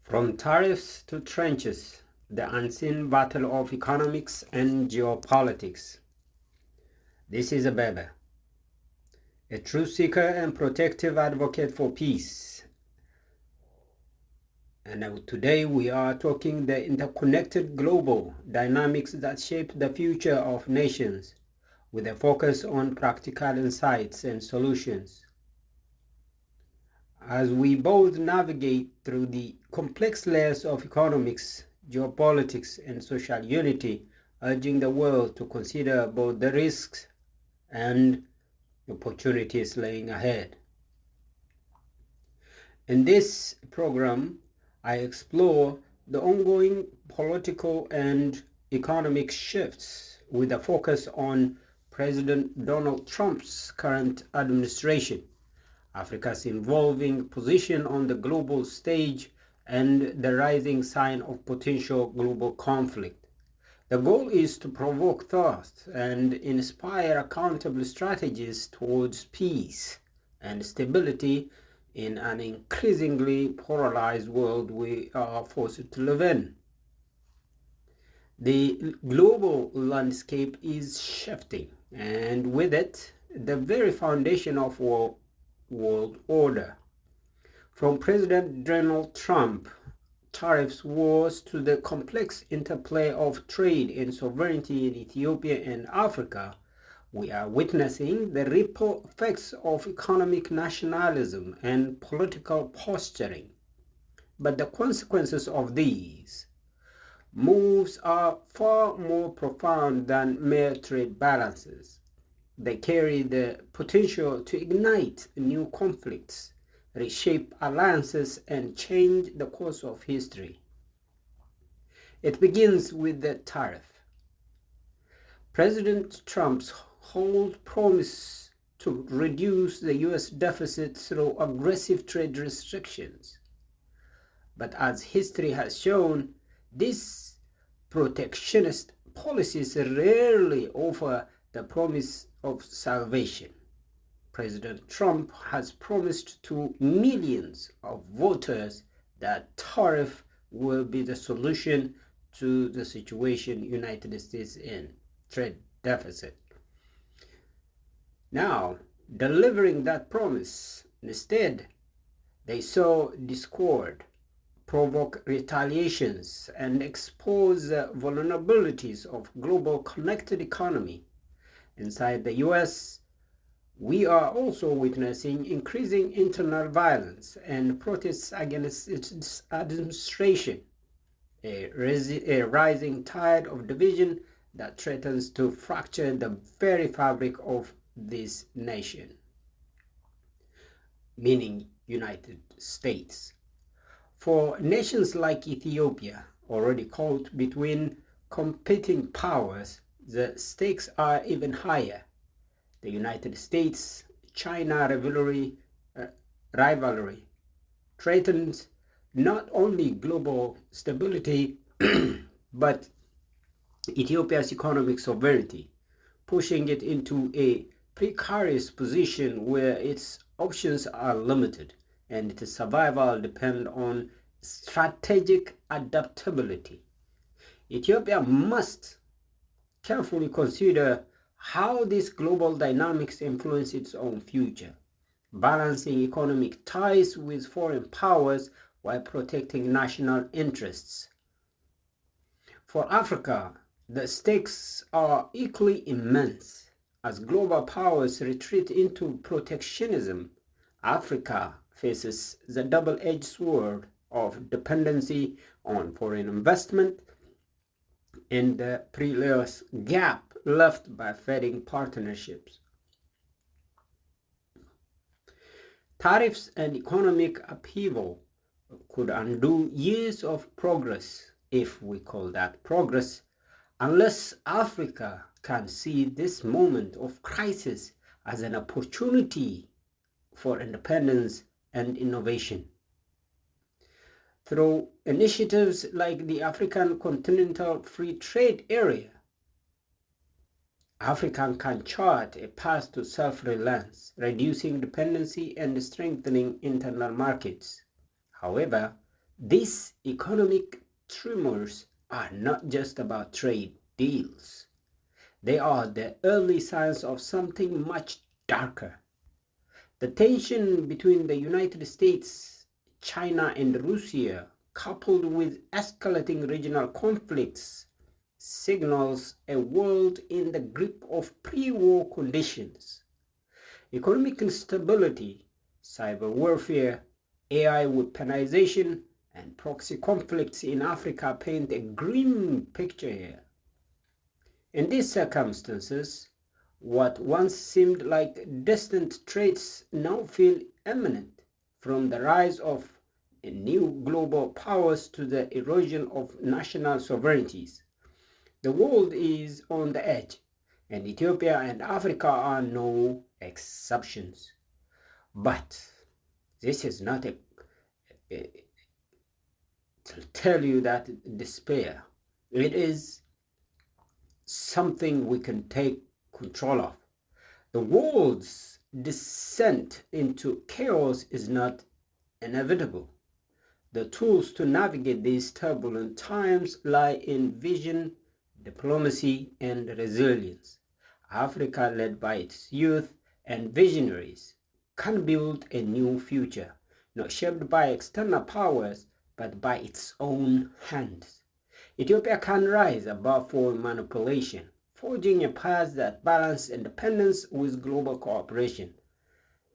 From tariffs to trenches, the unseen battle of economics and geopolitics. This is Abebe, a truth seeker and protective advocate for peace. And today we are talking the interconnected global dynamics that shape the future of nations, with a focus on practical insights and solutions. As we both navigate through the complex layers of economics, geopolitics, and social unity, urging the world to consider both the risks and opportunities laying ahead. In this program, I explore the ongoing political and economic shifts with a focus on President Donald Trump's current administration, Africa's evolving position on the global stage, and the rising sign of potential global conflict. The goal is to provoke thought and inspire accountable strategies towards peace and stability in an increasingly polarized world we are forced to live in. The global landscape is shifting, and with it, the very foundation of world order. From President Donald Trump tariffs wars to the complex interplay of trade and sovereignty in Ethiopia and Africa, we are witnessing the ripple effects of economic nationalism and political posturing. But the consequences of these moves are far more profound than mere trade balances. They carry the potential to ignite new conflicts, reshape alliances, and change the course of history. It begins with the tariff. President Trump's whole promise to reduce the U.S. deficit through aggressive trade restrictions. But as history has shown, these protectionist policies rarely offer the promise of salvation. President Trump has promised to millions of voters that tariff will be the solution to the situation United States in, trade deficit. Now, delivering that promise, instead, they sow discord, provoke retaliations, and expose the vulnerabilities of global connected economy. Inside the U.S., we are also witnessing increasing internal violence and protests against its administration, a rising tide of division that threatens to fracture the very fabric of this nation, meaning United States. For nations like Ethiopia, already caught between competing powers, the stakes are even higher. The United States-China rivalry threatens not only global stability, but Ethiopia's economic sovereignty, pushing it into a precarious position where its options are limited and its survival depends on strategic adaptability. Ethiopia must carefully consider how these global dynamics influence its own future, balancing economic ties with foreign powers while protecting national interests. For Africa, the stakes are equally immense. As global powers retreat into protectionism, Africa faces the double-edged sword of dependency on foreign investment and the perilous gap left by fading partnerships. Tariffs and economic upheaval could undo years of progress, if we call that progress, unless Africa can see this moment of crisis as an opportunity for independence and innovation. Through initiatives like the African Continental Free Trade Area, Africa can chart a path to self-reliance, reducing dependency and strengthening internal markets. However, These economic tremors are not just about trade deals. They are the early signs of something much darker. The tension between the United States, China, and Russia, coupled with escalating regional conflicts, signals a world in the grip of pre-war conditions. Economic instability, cyber warfare, AI weaponization, and proxy conflicts in Africa paint a grim picture here. In these circumstances, what once seemed like distant threats now feel imminent, from the rise of new global powers to the erosion of national sovereignties. The world is on the edge, and Ethiopia and Africa are no exceptions. But this is not to tell you that despair. It is something we can take control of. The world's descent into chaos is not inevitable. The tools to navigate these turbulent times lie in vision, diplomacy, and resilience. Africa, led by its youth and visionaries, can build a new future, not shaped by external powers, but by its own hands. Ethiopia can rise above foreign manipulation, forging a path that balances independence with global cooperation.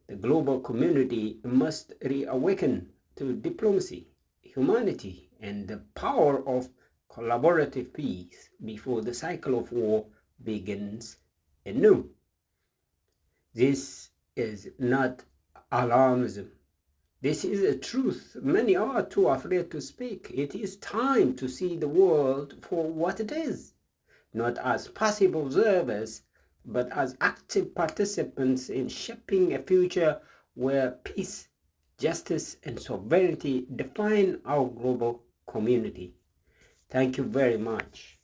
The global community must reawaken to diplomacy, humanity, and the power of collaborative peace before the cycle of war begins anew. This is not alarmism. This is a truth many are too afraid to speak. It is time to see the world for what it is, not as passive observers, but as active participants in shaping a future where peace, justice, and sovereignty define our global community. Thank you very much.